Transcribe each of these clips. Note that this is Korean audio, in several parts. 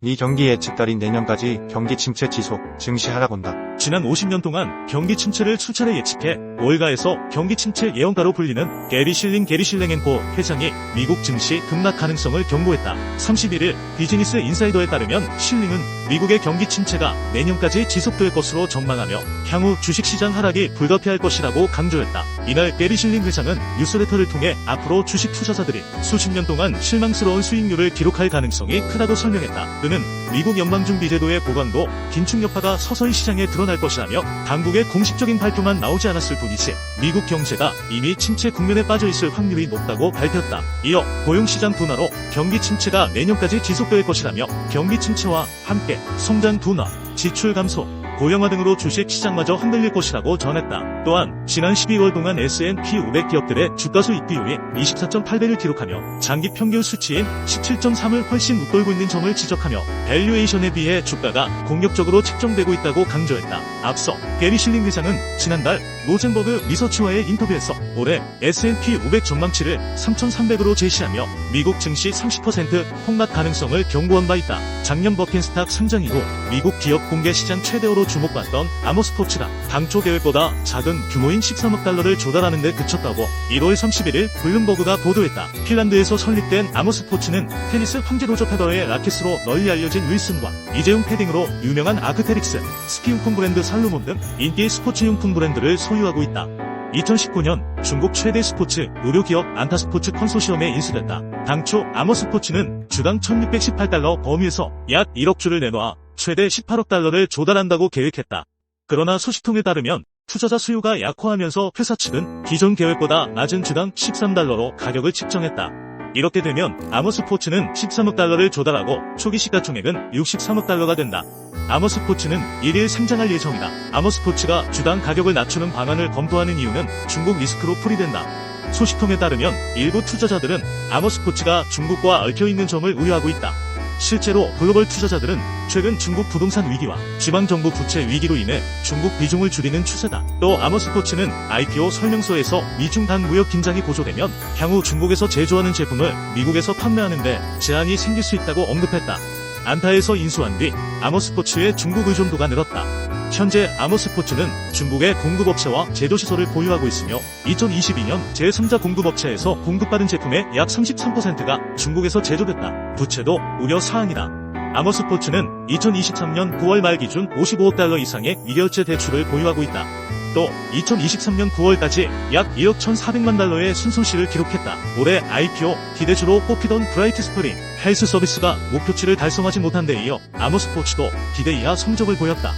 미 경기 예측 달인 내년까지 경기 침체 지속 증시하락 본다. 지난 50년 동안 경기 침체를 수차례 예측해 월가에서 경기 침체 예언가로 불리는 게리 실링 앤코 회장이 미국 증시 급락 가능성을 경고했다. 31일 비즈니스 인사이더에 따르면 실링은 미국의 경기 침체가 내년까지 지속될 것으로 전망하며 향후 주식시장 하락이 불가피할 것이라고 강조했다. 이날 게리 실링 회장은 뉴스레터를 통해 앞으로 주식 투자자들이 수십 년 동안 실망스러운 수익률을 기록할 가능성이 크다고 설명했다. 그는 미국 연방준비제도의 보관도 긴축 여파가 서서히 시장에 드러날 것이라며 당국의 공식적인 발표만 나오지 않았을 뿐이지 미국 경제가 이미 침체 국면에 빠져있을 확률이 높다고 밝혔다. 이어 고용시장 둔화로 경기 침체가 내년까지 지속될 것이라며 경기 침체와 함께 성장 둔화, 지출 감소, 고령화 등으로 주식시장마저 흔들릴 것이라고 전했다. 또한 지난 12월 동안 S&P 500 기업들의 주가수익 비율이 24.8배를 기록하며 장기 평균 수치인 17.3을 훨씬 웃돌고 있는 점을 지적하며 밸류에이션에 비해 주가가 공격적으로 책정되고 있다고 강조했다. 앞서 게리 실링 회장은 지난달 로젠버그 리서치와의 인터뷰에서 올해 S&P 500 전망치를 3,300으로 제시하며 미국 증시 30% 폭락 가능성을 경고한 바 있다. 작년 버킨스탁 상장 이후 미국 기업 공개 시장 최대어로 주목받던 아모스포츠가 당초 계획보다 작은 규모인 13억 달러를 조달하는 데 그쳤다고 1월 31일 블룸버그가 보도했다. 핀란드에서 설립된 아모스포츠는 테니스 황제 로저 페더러의 라켓으로 널리 알려진 윌슨과 이재용 패딩으로 유명한 아크테릭스, 스키용품 브랜드 살로몬 등 인기 스포츠용품 브랜드를 소유하고 있다. 2019년 중국 최대 스포츠 의료기업 안타스포츠 컨소시엄에 인수됐다. 당초 아모스포츠는 주당 1618달러 범위에서 약 1억 주를 내놓아 최대 18억 달러를 조달한다고 계획했다. 그러나 소식통에 따르면 투자자 수요가 약화하면서 회사 측은 기존 계획보다 낮은 주당 13달러로 가격을 책정했다. 이렇게 되면 아모스포츠는 13억 달러를 조달하고 초기 시가총액은 63억 달러가 된다. 아모스포츠는 1일 상장할 예정이다. 아모스포츠가 주당 가격을 낮추는 방안을 검토하는 이유는 중국 리스크로 풀이된다. 소식통에 따르면 일부 투자자들은 아모스포츠가 중국과 얽혀있는 점을 우려하고 있다. 실제로 글로벌 투자자들은 최근 중국 부동산 위기와 지방정부 부채 위기로 인해 중국 비중을 줄이는 추세다. 또 아모스포츠는 IPO 설명서에서 미중 간 무역 긴장이 고조되면 향후 중국에서 제조하는 제품을 미국에서 판매하는데 제한이 생길 수 있다고 언급했다. 안타에서 인수한 뒤 아모스포츠의 중국 의존도가 늘었다. 현재 아모스포츠는 중국의 공급업체와 제조시설을 보유하고 있으며 2022년 제3자 공급업체에서 공급받은 제품의 약 33%가 중국에서 제조됐다. 부채도 우려 사항이다. 아모스포츠는 2023년 9월 말 기준 55억 달러 이상의 미결제 대출을 보유하고 있다. 또 2023년 9월까지 약 1억 1,400만 달러의 순손실을 기록했다. 올해 IPO 기대주로 뽑히던 브라이트 스프링 헬스 서비스가 목표치를 달성하지 못한 데 이어 아모스포츠도 기대 이하 성적을 보였다.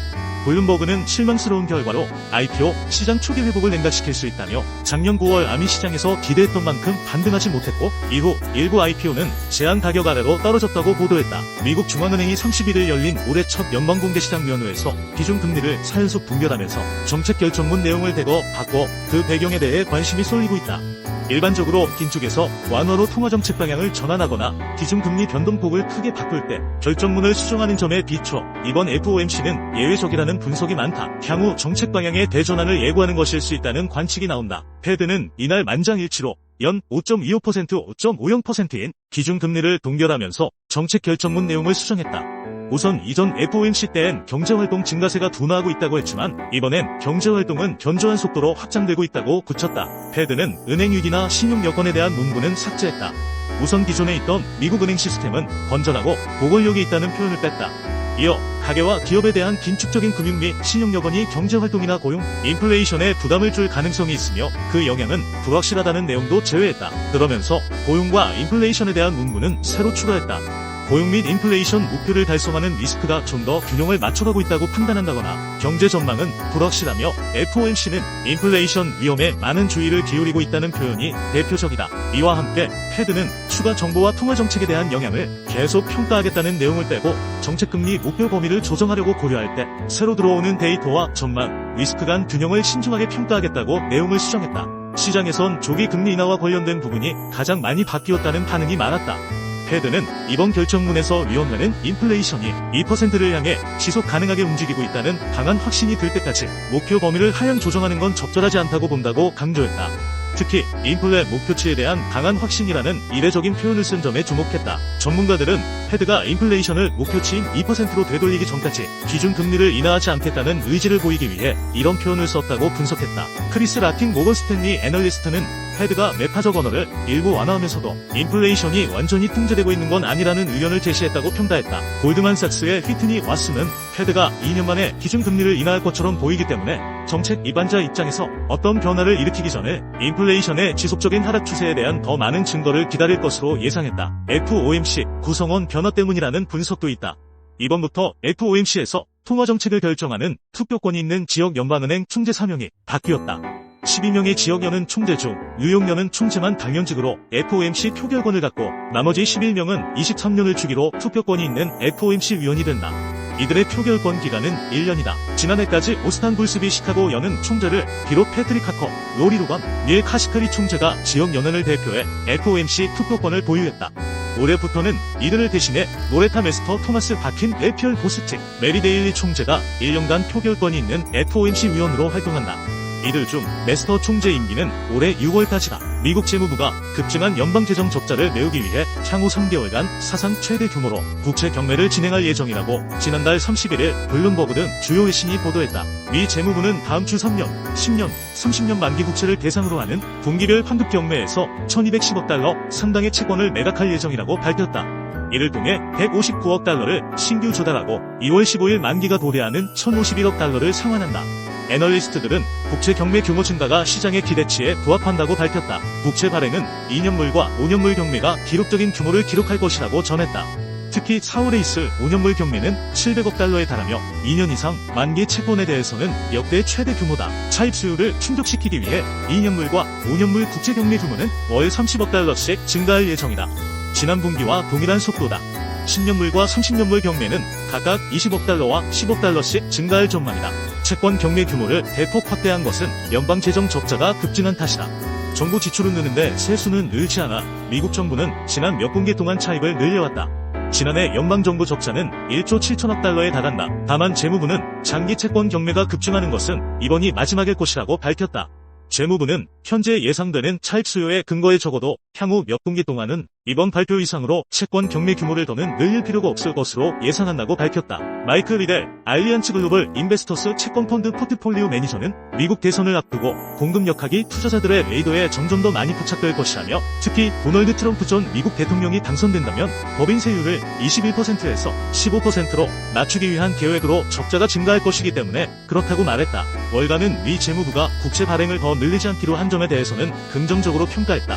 블룸버그는 실망스러운 결과로 IPO 시장 초기 회복을 냉각시킬 수 있다며 작년 9월 아미 시장에서 기대했던 만큼 반등하지 못했고 이후 일부 IPO는 제한 가격 아래로 떨어졌다고 보도했다. 미국 중앙은행이 31일 열린 올해 첫 연방공개시장위원회에서 기준금리를 4연속 동결하면서 정책 결정문 내용을 대거 바꿔 그 배경에 대해 관심이 쏠리고 있다. 일반적으로 긴축에서 완화로 통화정책 방향을 전환하거나 기준금리 변동폭을 크게 바꿀 때 결정문을 수정하는 점에 비춰 이번 FOMC는 예외적이라는 분석이 많다. 향후 정책 방향의 대전환을 예고하는 것일 수 있다는 관측이 나온다. 패드는 이날 만장일치로 연 5.25%, 5.50%인 기준금리를 동결하면서 정책 결정문 내용을 수정했다. 우선 이전 FOMC 때엔 경제활동 증가세가 둔화하고 있다고 했지만 이번엔 경제활동은 견조한 속도로 확장되고 있다고 굳혔다. 패드는 은행위기나 신용여건에 대한 문구는 삭제했다. 우선 기존에 있던 미국은행 시스템은 건전하고 보건력이 있다는 표현을 뺐다. 이어 가계와 기업에 대한 긴축적인 금융 및 신용여건이 경제활동이나 고용, 인플레이션에 부담을 줄 가능성이 있으며 그 영향은 불확실하다는 내용도 제외했다. 그러면서 고용과 인플레이션에 대한 문구는 새로 추가했다. 고용 및 인플레이션 목표를 달성하는 리스크가 좀 더 균형을 맞춰가고 있다고 판단한다거나 경제 전망은 불확실하며 FOMC는 인플레이션 위험에 많은 주의를 기울이고 있다는 표현이 대표적이다. 이와 함께 패드는 추가 정보와 통화 정책에 대한 영향을 계속 평가하겠다는 내용을 빼고 정책금리 목표 범위를 조정하려고 고려할 때 새로 들어오는 데이터와 전망, 리스크 간 균형을 신중하게 평가하겠다고 내용을 수정했다. 시장에선 조기 금리 인하와 관련된 부분이 가장 많이 바뀌었다는 반응이 많았다. 패드는 이번 결정문에서 위원회는 인플레이션이 2%를 향해 지속 가능하게 움직이고 있다는 강한 확신이 들 때까지 목표 범위를 하향 조정하는 건 적절하지 않다고 본다고 강조했다. 특히 인플레 목표치에 대한 강한 확신이라는 이례적인 표현을 쓴 점에 주목했다. 전문가들은 패드가 인플레이션을 목표치인 2%로 되돌리기 전까지 기준 금리를 인하하지 않겠다는 의지를 보이기 위해 이런 표현을 썼다고 분석했다. 크리스 라팅 모건 스탠리 애널리스트는 패드가 매파적 언어를 일부 완화하면서도 인플레이션이 완전히 통제되고 있는 건 아니라는 의견을 제시했다고 평가했다. 골드만삭스의 휘트니 왓슨은 패드가 2년 만에 기준 금리를 인하할 것처럼 보이기 때문에 정책 입안자 입장에서 어떤 변화를 일으키기 전에 인플레이션의 지속적인 하락 추세에 대한 더 많은 증거를 기다릴 것으로 예상했다. FOMC 구성원 변화 때문이라는 분석도 있다. 이번부터 FOMC에서 통화정책을 결정하는 투표권이 있는 지역 연방은행 총재 4명이 바뀌었다. 12명의 지역연은 총재 중 뉴욕연은 총재만 당연직으로 FOMC 표결권을 갖고 나머지 11명은 23년을 주기로 투표권이 있는 FOMC 위원이 된다. 이들의 표결권 기간은 1년이다. 지난해까지 오스탄 불스비 시카고 연은 총재를 비롯 패트릭 하커, 로리 루건, 닐 카시카리 총재가 지역연은을 대표해 FOMC 투표권을 보유했다. 올해부터는 이들을 대신해 노레타 메스터 토마스 바킨 레피얼 보스틱, 메리 데일리 총재가 1년간 표결권이 있는 FOMC 위원으로 활동한다. 이들 중 메스터 총재 임기는 올해 6월까지다. 미국 재무부가 급증한 연방재정 적자를 메우기 위해 향후 3개월간 사상 최대 규모로 국채 경매를 진행할 예정이라고 지난달 31일 블룸버그 등 주요 외신이 보도했다. 미 재무부는 다음 주 3년, 10년, 30년 만기 국채를 대상으로 하는 분기별 환급 경매에서 1210억 달러 상당의 채권을 매각할 예정이라고 밝혔다. 이를 통해 159억 달러를 신규 조달하고 2월 15일 만기가 도래하는 1051억 달러를 상환한다. 애널리스트들은 국채 경매 규모 증가가 시장의 기대치에 부합한다고 밝혔다. 국채 발행은 2년물과 5년물 경매가 기록적인 규모를 기록할 것이라고 전했다. 특히 4월에 있을 5년물 경매는 700억 달러에 달하며 2년 이상 만기 채권에 대해서는 역대 최대 규모다. 차입 수요를 충족시키기 위해 2년물과 5년물 국채 경매 규모는 월 30억 달러씩 증가할 예정이다. 지난 분기와 동일한 속도다. 10년물과 30년물 경매는 각각 20억 달러와 10억 달러씩 증가할 전망이다. 채권 경매 규모를 대폭 확대한 것은 연방 재정 적자가 급증한 탓이다. 정부 지출은 느는데 세수는 늘지 않아 미국 정부는 지난 몇 분기 동안 차입을 늘려왔다. 지난해 연방정부 적자는 1조 7천억 달러에 달한다. 다만 재무부는 장기 채권 경매가 급증하는 것은 이번이 마지막일 것이라고 밝혔다. 재무부는 현재 예상되는 차입 수요의 근거에 적어도 향후 몇 분기 동안은 이번 발표 이상으로 채권 경매 규모를 더는 늘릴 필요가 없을 것으로 예상한다고 밝혔다. 마이클 리델 알리안츠 글로벌 인베스터스 채권펀드 포트폴리오 매니저는 미국 대선을 앞두고 공급 역학이 투자자들의 레이더에 점점 더 많이 포착될 것이라며 특히 도널드 트럼프 전 미국 대통령이 당선된다면 법인 세율을 21%에서 15%로 낮추기 위한 계획으로 적자가 증가할 것이기 때문에 그렇다고 말했다. 월간은 미 재무부가 국채 발행을 더 늘리지 않기로 한 점에 대해서는 긍정적으로 평가했다.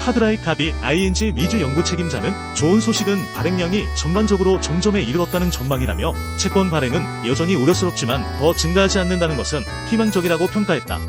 파드라이 카비 ING 미주 연구 책임자는 좋은 소식은 발행량이 전반적으로 정점에 이르렀다는 전망이라며 채권 발행은 여전히 우려스럽지만 더 증가하지 않는다는 것은 희망적이라고 평가했다.